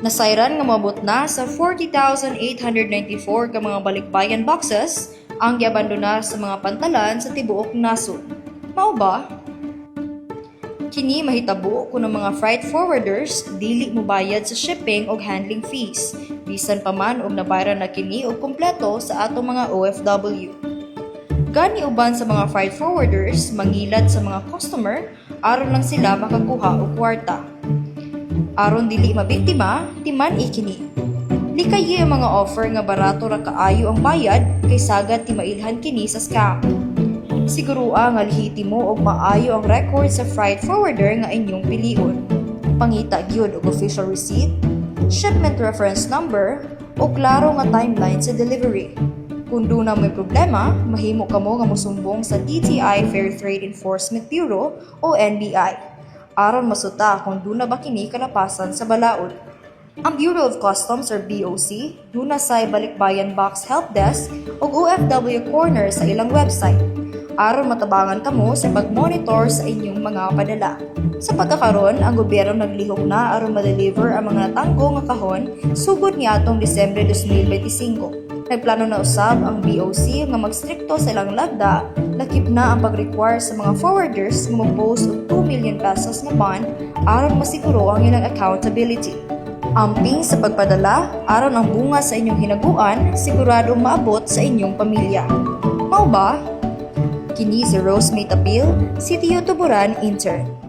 Nasayran nga moabot na sa 40,894 ka mga balikbayan boxes ang giabandonar sa mga pantalan sa tibuok nasod. Mao ba? Kini mahitabo kung ang mga freight forwarders dili mobayad sa shipping o handling fees, bisan pa man og nabayran na kini og kompleto sa atong mga OFW. Gani uban sa mga freight forwarders mangilad sa mga customer aron lang sila makakuha og kwarta. Aron dili mabiktima, timan ikini. Likayi ang mga offer nga barato ra kaayo ang bayad kay sagad ti mailhan kini sa scam. Sigurua nga lehitimo og maayo ang record sa freight forwarder nga inyong pilion. Pangita gyud og official receipt, shipment reference number o klaro nga timeline sa delivery. Kung doon na may problema, mahimo kamo nga mosumbong sa DTI Fair Trade Enforcement Bureau o NBI. Aron masuta kung doon na ba kini kalapasan sa balaod. Ang Bureau of Customs or BOC, doon na say Balikbayan Box Help Desk o OFW Corner sa ilang website. Aron matabangan kamo sa pag-monitor sa inyong mga padala. Sa pagkakaroon, ang gobyerno naglihok na aron ma-deliver ang mga natanggo nga kahon sugod niadtong Disyembre 2025. Nagplano na usab ang BOC nga magstrikto sa ilang lagda, lakip na ang pag-require sa mga forwarders nga mag-post og 2 million pesos nga bond aron masiguro ang ilang accountability. Amping sa pagpadala, aron ang bunga sa inyong hinaguan siguradong maabot sa inyong pamilya. Mao ba? Kini si Rose May Tapil, City Tuburan Intern.